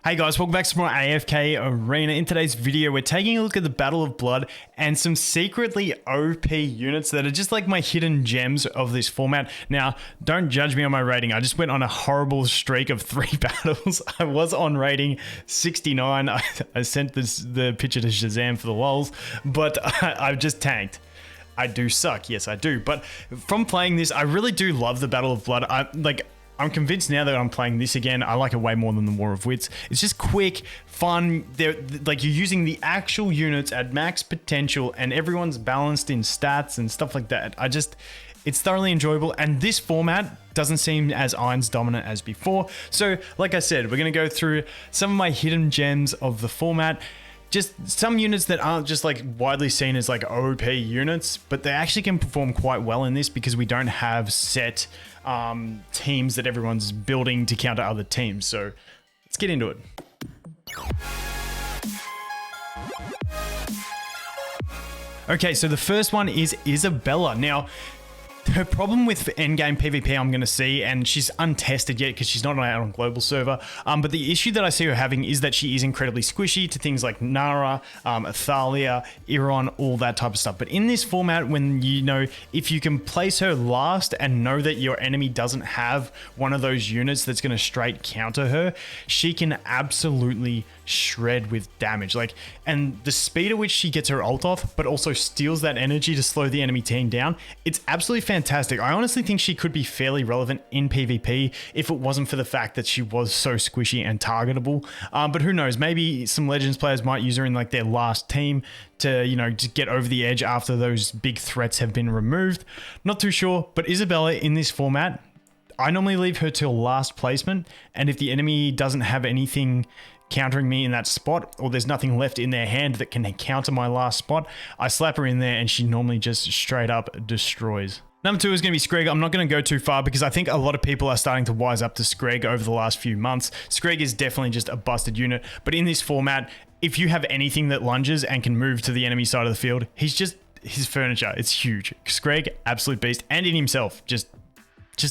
Hey guys, welcome back to more AFK Arena. In today's video, we're taking a look at the Battle of Blood and some secretly OP units that are just like my hidden gems of this format. Now, don't judge me on my rating. I just went on a horrible streak of 3 battles. I was on rating 69. I sent the picture to Shazam for the lols, but I've just tanked. I do suck, yes I do. But from playing this, I really do love the Battle of Blood. I'm convinced now that I'm playing this again. I like it way more than the War of Wits. It's just quick, fun. Like you're using the actual units at max potential and everyone's balanced in stats and stuff like that. It's thoroughly enjoyable. And this format doesn't seem as irons dominant as before. So like I said, we're going to go through some of my hidden gems of the format. Just some units that aren't just like widely seen as like OP units, but they actually can perform quite well in this because we don't have set teams that everyone's building to counter other teams. So let's get into it. Okay, so the first one is Isabella. Now, her problem with endgame PvP I'm going to see, and she's untested yet because she's not out on global server, but the issue that I see her having is that she is incredibly squishy to things like Nara, Athalia, Iron, all that type of stuff. But in this format, when if you can place her last and know that your enemy doesn't have one of those units that's going to straight counter her, she can absolutely shred with damage. And the speed at which she gets her ult off, but also steals that energy to slow the enemy team down, it's absolutely fantastic. I honestly think she could be fairly relevant in PvP if it wasn't for the fact that she was so squishy and targetable. But who knows? Maybe some Legends players might use her in like their last team to, just get over the edge after those big threats have been removed. Not too sure, but Isabella in this format, I normally leave her till last placement, and if the enemy doesn't have anything countering me in that spot, or there's nothing left in their hand that can counter my last spot, I slap her in there and she normally just straight up destroys. Number 2 is going to be Screg. I'm not going to go too far because I think a lot of people are starting to wise up to Screg over the last few months. Screg is definitely just a busted unit, but in this format, if you have anything that lunges and can move to the enemy side of the field, his furniture, it's huge. Screg, absolute beast, and in himself, just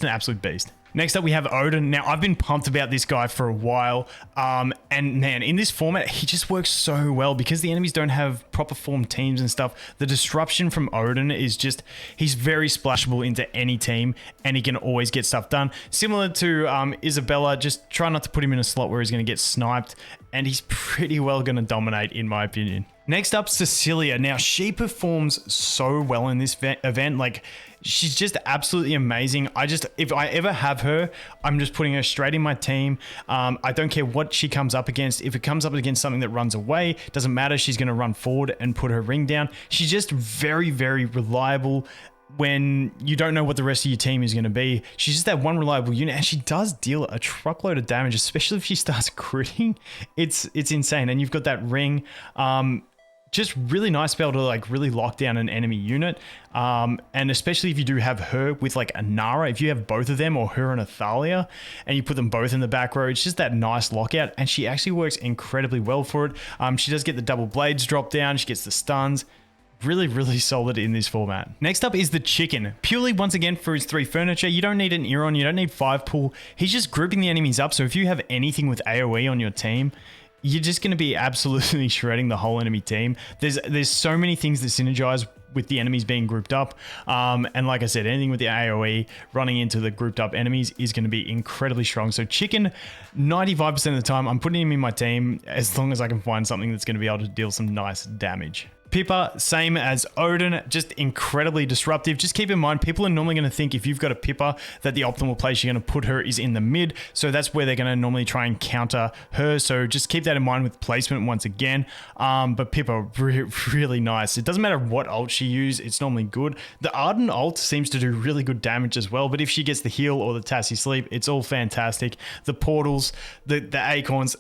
an absolute beast. Next up, we have Odin. Now, I've been pumped about this guy for a while, and man, in this format, he just works so well because the enemies don't have proper formed teams and stuff. The disruption from Odin is just, he's very splashable into any team, and he can always get stuff done. Similar to Isabella, just try not to put him in a slot where he's going to get sniped, and he's pretty well going to dominate, in my opinion. Next up, Cecilia. Now, she performs so well in this event. She's just absolutely amazing. If I ever have her, I'm just putting her straight in my team. I don't care what she comes up against. If it comes up against something that runs away, doesn't matter. She's going to run forward and put her ring down. She's just very, very reliable when you don't know what the rest of your team is going to be. She's just that one reliable unit, and she does deal a truckload of damage, especially if she starts critting. It's insane. And you've got that ring. Just really nice to be able to really lock down an enemy unit. And especially if you do have her with a Nara, if you have both of them, or her and Athalia, and you put them both in the back row, it's just that nice lockout, and she actually works incredibly well for it. She does get the double blades drop down, she gets the stuns. Really, really solid in this format. Next up is the Chicken. Purely, once again, for his 3 furniture. You don't need an Iron, you don't need 5 pull. He's just grouping the enemies up, so if you have anything with AoE on your team, you're just going to be absolutely shredding the whole enemy team. There's so many things that synergize with the enemies being grouped up. And like I said, anything with the AoE running into the grouped up enemies is going to be incredibly strong. So Chicken, 95% of the time, I'm putting him in my team as long as I can find something that's going to be able to deal some nice damage. Pippa, same as Odin, just incredibly disruptive. Just keep in mind, people are normally going to think if you've got a Pippa that the optimal place you're going to put her is in the mid. So that's where they're going to normally try and counter her. So just keep that in mind with placement once again. But Pippa, really nice. It doesn't matter what ult she uses, it's normally good. The Arden ult seems to do really good damage as well. But if she gets the heal or the Tassie sleep, it's all fantastic. The portals, the acorns,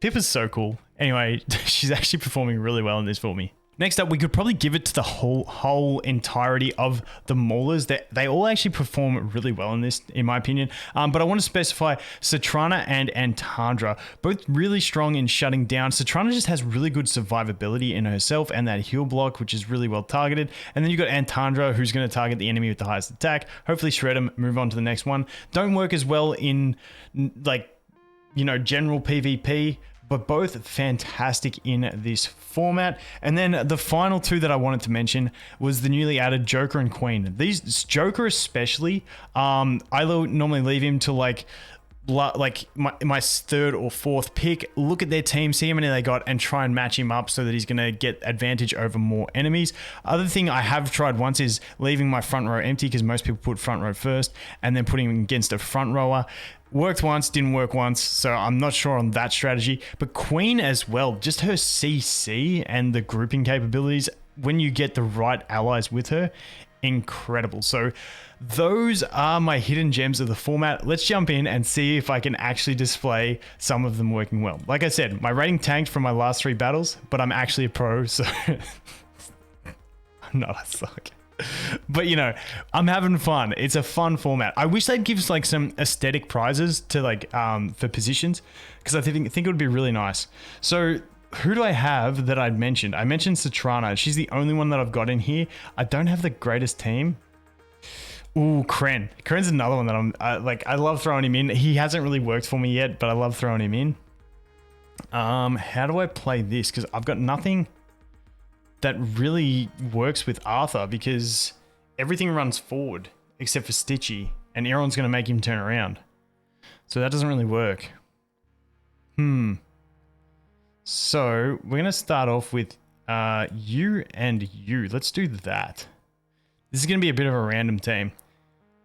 Pippa's so cool. Anyway, she's actually performing really well in this for me. Next up, we could probably give it to the whole entirety of the Maulers. They all actually perform really well in this, in my opinion. But I want to specify Citrana and Antandra, both really strong in shutting down. Citrana just has really good survivability in herself and that heal block, which is really well targeted. And then you've got Antandra, who's going to target the enemy with the highest attack. Hopefully shred them, move on to the next one. Don't work as well in you know, general PvP, but both fantastic in this format. And then the final two that I wanted to mention was the newly added Joker and Queen. These Joker especially, I normally leave him to like my third or fourth pick, look at their team, see how many they got, and try and match him up so that he's going to get advantage over more enemies. Other thing I have tried once is leaving my front row empty, because most people put front row first, and then putting him against a front rower. Worked once, didn't work once, so I'm not sure on that strategy. But Queen as well, just her CC and the grouping capabilities, when you get the right allies with her, incredible. So those are my hidden gems of the format. Let's jump in and see if I can actually display some of them working well. Like I said, my rating tanked from my last 3 battles, but I'm actually a pro, so I'm not, I suck. But you know, I'm having fun. It's a fun format. I wish they'd give us like some aesthetic prizes to like for positions, because I think it would be really nice. So who do I have that I'd mentioned? I mentioned Citrana. She's the only one that I've got in here. I don't have the greatest team. Ooh, Kren. Kren's another one that I'm like, I love throwing him in. He hasn't really worked for me yet, but I love throwing him in. How do I play this? Because I've got nothing that really works with Arthur, because everything runs forward except for Stitchy, and Aaron's going to make him turn around. So that doesn't really work. So we're going to start off with you and you. Let's do that. This is going to be a bit of a random team.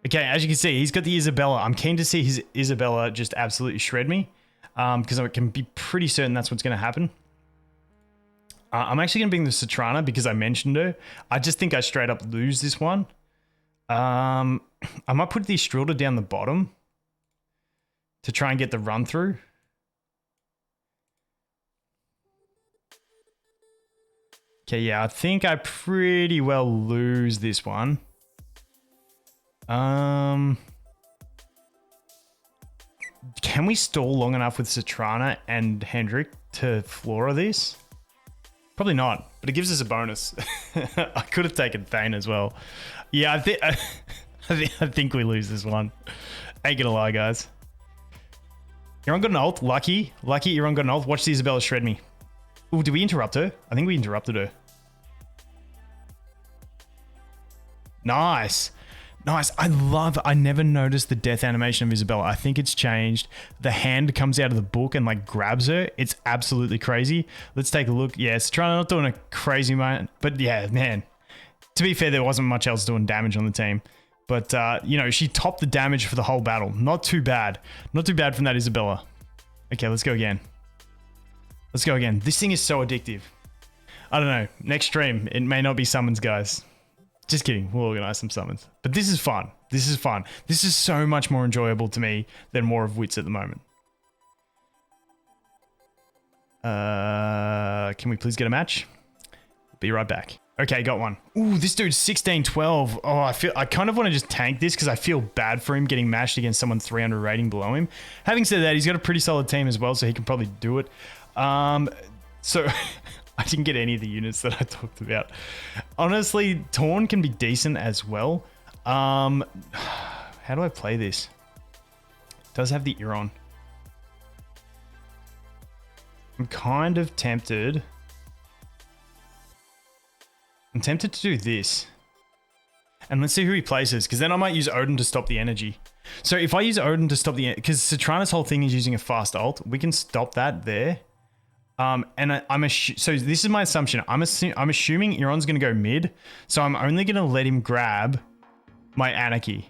Okay, as you can see, he's got the Isabella. I'm keen to see his Isabella just absolutely shred me, because I can be pretty certain that's what's going to happen. I'm actually going to bring the Citrana because I mentioned her. I just think I straight up lose this one. I might put the Strilda down the bottom to try and get the run through. Okay, yeah, I think I pretty well lose this one. Can we stall long enough with Citrana and Hendrik to Flora this? Probably not, but it gives us a bonus. I could have taken Thane as well. Yeah, I think we lose this one. Ain't gonna lie, guys. Aaron got an ult. Lucky Aaron got an ult. Watch the Isabella shred me. Ooh, did we interrupt her? I think we interrupted her. Nice. Nice. I never noticed the death animation of Isabella. I think it's changed. The hand comes out of the book and like grabs her. It's absolutely crazy. Let's take a look. Yeah, it's trying not doing a crazy man, but yeah, man. To be fair, there wasn't much else doing damage on the team. But, you know, she topped the damage for the whole battle. Not too bad. Not too bad from that Isabella. Okay, let's go again. Let's go again. This thing is so addictive. I don't know. Next stream, it may not be summons, guys. Just kidding. We'll organize some summons. But this is fun. This is fun. This is so much more enjoyable to me than War of Wits at the moment. Can we please get a match? Be right back. Okay, got one. Ooh, this dude's 16-12. Oh, I kind of want to just tank this because I feel bad for him getting matched against someone 300 rating below him. Having said that, he's got a pretty solid team as well, so he can probably do it. So I didn't get any of the units that I talked about. Honestly, Torn can be decent as well. How do I play this? It does have the ear on. I'm kind of tempted. I'm tempted to do this. And let's see who he places, because then I might use Odin to stop the energy. So if I use Odin to stop the... Because Citrana's whole thing is using a fast ult. We can stop that there. And so this is my assumption. I'm assuming Euron's going to go mid. So I'm only going to let him grab my Anarchy.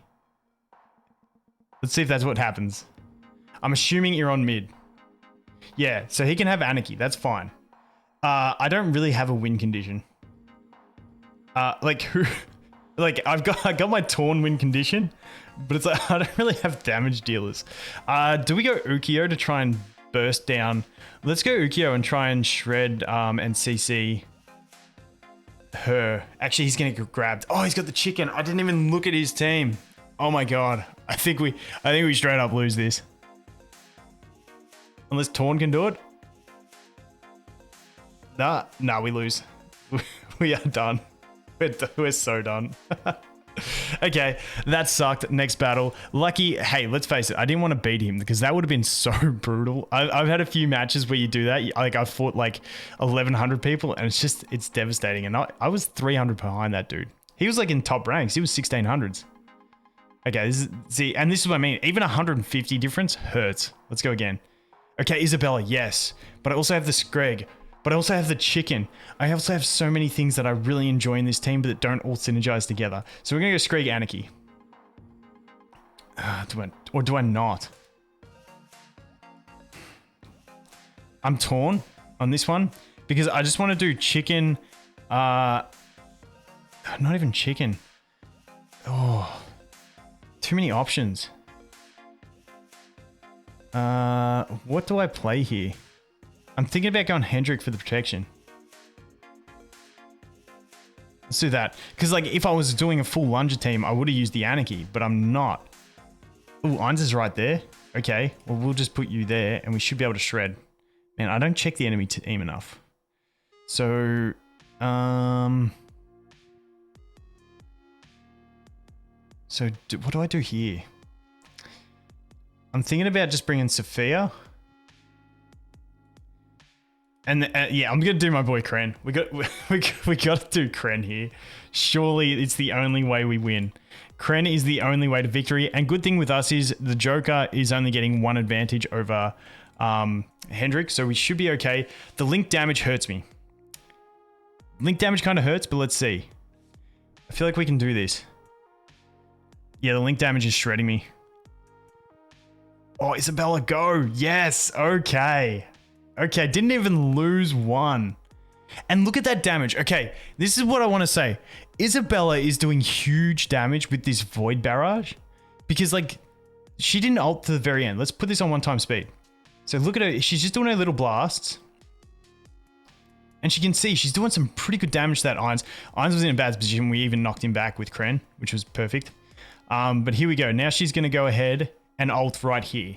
Let's see if that's what happens. I'm assuming Euron mid. Yeah, so he can have Anarchy. That's fine. I don't really have a win condition. I got my Torn win condition, but it's like I don't really have damage dealers. Do we go Ukio to try and burst down? Let's go Ukio and try and shred and CC her. Actually, he's gonna get grabbed. Oh, he's got the chicken. I didn't even look at his team. Oh my god. I think we straight up lose this. Unless Torn can do it. Nah, we lose. We are done. We're so done. Okay, that sucked. Next battle. Lucky, hey, let's face it, I didn't want to beat him because that would have been so brutal. I've had a few matches where you do that. Like, I fought like 1,100 people and it's devastating. And I was 300 behind that dude. He was like in top ranks. He was 1600s. Okay, and this is what I mean. Even 150 difference hurts. Let's go again. Okay, Isabella, yes. But I also have the Screg. But I also have the chicken. I also have so many things that I really enjoy in this team, but that don't all synergize together. So we're going to go Screg Anarchy. Do I not? I'm torn on this one because I just want to do chicken. Not even chicken. Oh, too many options. What do I play here? I'm thinking about going Hendrik for the protection. Let's do that. Because, like, if I was doing a full Lunger team, I would have used the Anarchy, but I'm not. Ooh, Ainz is right there. Okay, well, we'll just put you there, and we should be able to shred. Man, I don't check the enemy team enough. So, what do I do here? I'm thinking about just bringing Sophia. And yeah, I'm gonna do my boy Kren. We got to do Kren here. Surely it's the only way we win. Kren is the only way to victory. And good thing with us is the Joker is only getting one advantage over Hendrik, so we should be okay. The link damage hurts me. Link damage kind of hurts, but let's see. I feel like we can do this. Yeah, the link damage is shredding me. Oh, Isabella, go! Yes, okay. Okay, didn't even lose one. And look at that damage. Okay, this is what I want to say. Isabella is doing huge damage with this Void Barrage. Because, like, she didn't ult to the very end. Let's put this on 1x speed. So look at her. She's just doing her little blasts. And she can see she's doing some pretty good damage to that Ainz. Ainz was in a bad position. We even knocked him back with Kren, which was perfect. But here we go. Now she's going to go ahead and ult right here.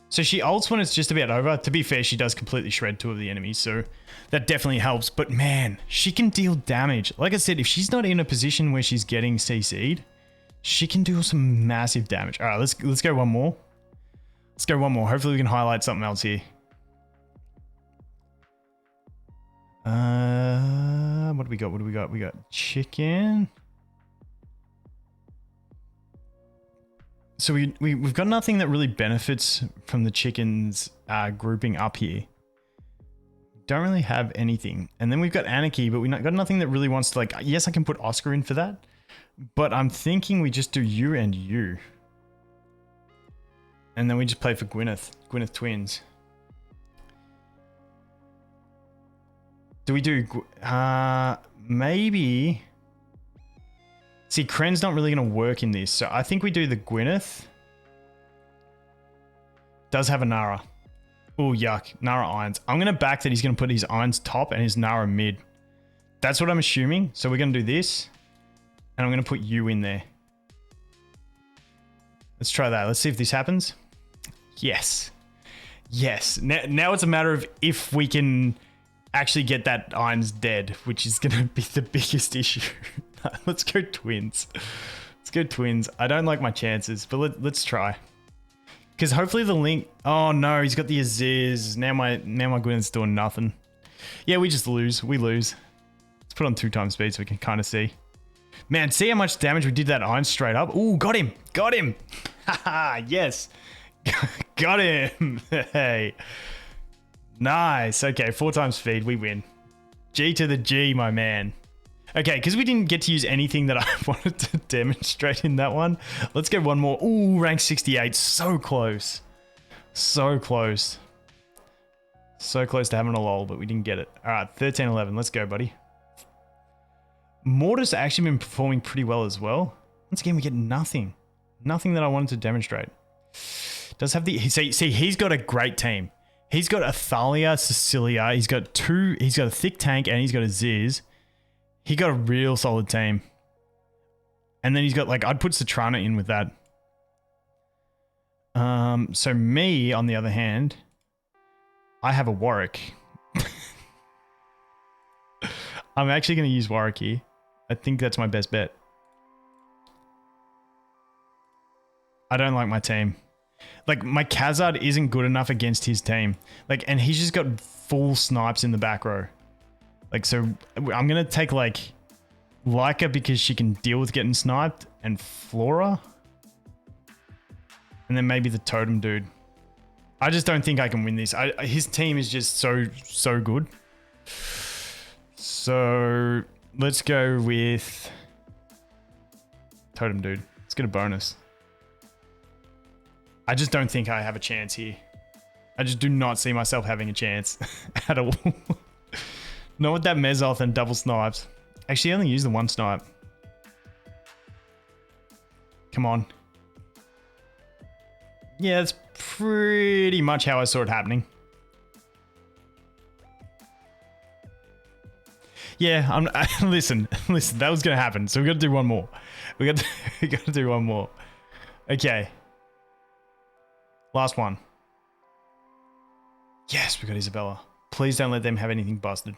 So she ults when it's just about over. To be fair, she does completely shred two of the enemies, so that definitely helps. But man, she can deal damage. Like I said, if she's not in a position where she's getting CC'd, she can do some massive damage. All right, let's go one more. Let's go one more. Hopefully we can highlight something else here. What do we got? What do we got? We got chicken. So we've got nothing that really benefits from the chickens grouping up here. Don't really have anything. And then we've got Anarchy, but we've got nothing that really wants to, like, yes, I can put Oscar in for that. But I'm thinking we just do you and you. And then we just play for Gwyneth. Gwyneth twins. Do we do... maybe... See, Kren's not really going to work in this, so I think we do the Gwyneth. Does have a Nara. Oh, yuck. Nara Ainz. I'm going to back that he's going to put his Ainz top and his Nara mid. That's what I'm assuming. So we're going to do this. And I'm going to put you in there. Let's try that. Let's see if this happens. Yes. Yes. Now it's a matter of if we can actually get that Ainz dead, which is going to be the biggest issue. Let's go twins. Let's go twins. I don't like my chances, but let's try. Because hopefully the link... Oh no, he's got the Aziz. Now my Gwyneth's doing nothing. Yeah, we just lose. We lose. Let's put on 2x speed so we can kind of see. Man, see how much damage we did that Ainz straight up? Ooh, got him. Got him. Haha, yes. Got him. Hey. Nice. Okay, 4x speed. We win. G to the G, my man. Okay, because we didn't get to use anything that I wanted to demonstrate in that one. Let's go one more. Ooh, rank 68. So close. So close. So close to having a lol, but we didn't get it. All right, 13-11. Let's go, buddy. Mortis actually been performing pretty well as well. Once again, we get nothing. Nothing that I wanted to demonstrate. Does have the... See, he's got a great team. He's got Athalia, Cecilia. He's got a thick tank, and he's got a Ziz. He got a real solid team. And then he's got, like, I'd put Citrana in with that. So me, on the other hand, I have a Warwick. I'm actually going to use Warwick here. I think that's my best bet. I don't like my team. Like, my Khazad isn't good enough against his team. Like, and he's just got full snipes in the back row. Like, so I'm going to take, like, Leica because she can deal with getting sniped, and Flora. And then maybe the totem dude. I just don't think I can win this. His team is just so good. So let's go with totem dude. Let's get a bonus. I just don't think I have a chance here. I just do not see myself having a chance at all. Not with that Mezoth and double snipes. Actually, I only use the one snipe. Come on. Yeah, that's pretty much how I saw it happening. Yeah, listen, that was going to happen. So we got to do one more. We got to do one more. Okay. Last one. Yes, we got Isabella. Please don't let them have anything busted.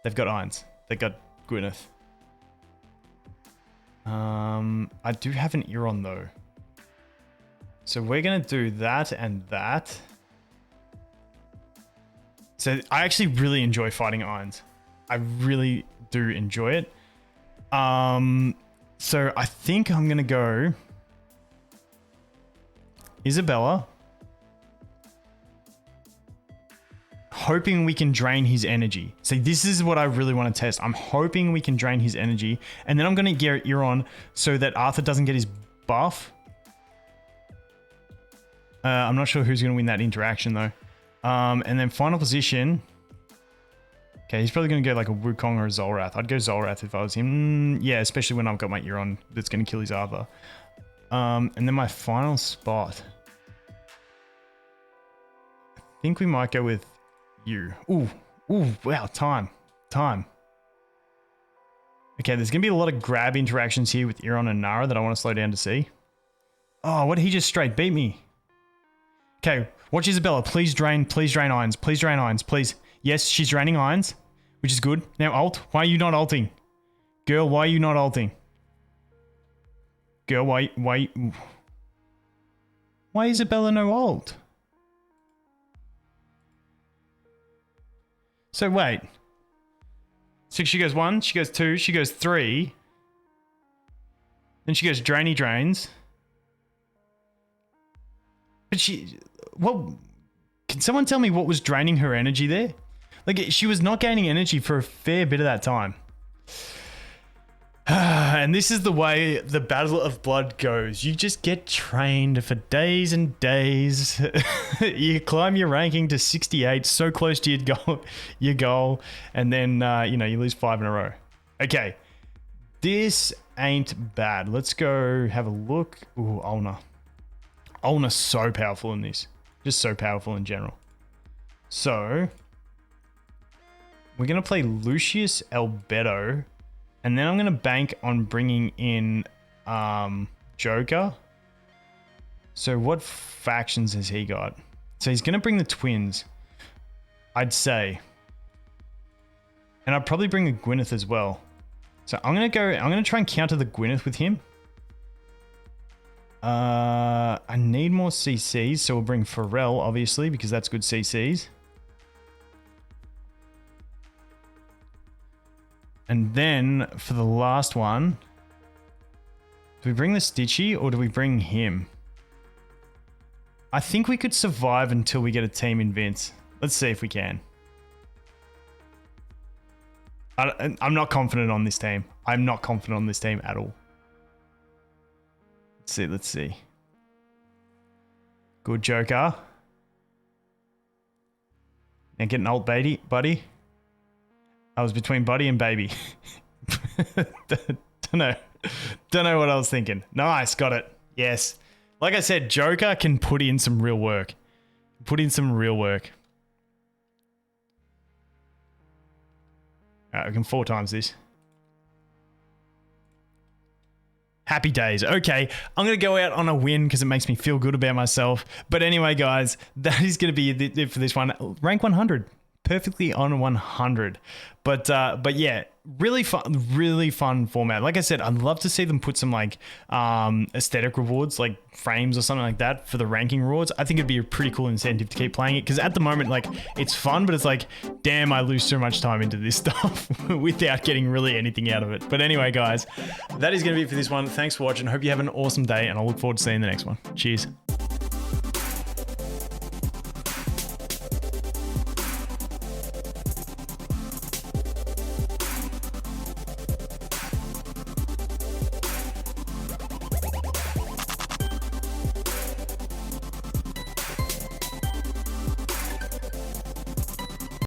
They've got irons. They've got Gwyneth. I do have an Euron though. So we're going to do that and that. So I actually really enjoy fighting irons. I really do enjoy it. So I think I'm going to go Isabella. Hoping we can drain his energy. So this is what I really want to test. I'm hoping we can drain his energy. And then I'm going to get Euron so that Arthur doesn't get his buff. I'm not sure who's going to win that interaction though. And then final position. Okay, he's probably going to go like a Wukong or a Zolrath. I'd go Zolrath if I was him. Yeah, especially when I've got my Euron that's going to kill his Arthur. And then my final spot. I think we might go with you. Ooh, wow, time. Okay, there's going to be a lot of grab interactions here with Euron and Nara that I want to slow down to see. Oh, what did he just straight beat me? Okay, watch Isabella. Please drain irons. Please drain irons, please. Yes, she's draining irons, which is good. Now ult. Why are you not ulting? Girl, why are you not ulting? Girl, why Isabella no ult? So wait. So she goes 1, she goes 2, she goes 3. Then she goes drains. But can someone tell me what was draining her energy there? Like, she was not gaining energy for a fair bit of that time. And this is the way the Battle of Blood goes. You just get trained for days and days. You climb your ranking to 68, so close to your goal, and then you lose 5 in a row. Okay, this ain't bad. Let's go have a look. Ooh, Ulna. Ulna's so powerful in this. Just so powerful in general. So we're gonna play Lucius Albedo. And then I'm going to bank on bringing in Joker. So what factions has he got? So he's going to bring the twins, I'd say. And I'd probably bring the Gwyneth as well. So I'm going to try and counter the Gwyneth with him. I need more CCs, so we'll bring Pharrell, obviously, because that's good CCs. And then for the last one, do we bring the Stitchy or do we bring him? I think we could survive until we get a team in Vince. Let's see if we can. I'm not confident on this team. I'm not confident on this team at all. Let's see. Good Joker. And get an ult buddy. I was between buddy and baby. Don't know what I was thinking. Nice, got it. Yes. Like I said, Joker can put in some real work. Alright, we can 4 times this. Happy days. Okay, I'm going to go out on a win because it makes me feel good about myself. But anyway, guys, that is going to be it for this one. Rank 100. perfectly on 100. But yeah, really fun format. Like I said, I'd love to see them put some like aesthetic rewards, like frames or something like that for the ranking rewards. I think it'd be a pretty cool incentive to keep playing it, because at the moment, like, it's fun, but it's like, damn, I lose so much time into this stuff without getting really anything out of it. But anyway, guys, that is going to be it for this one. Thanks for watching. Hope you have an awesome day, and I look forward to seeing the next one. Cheers.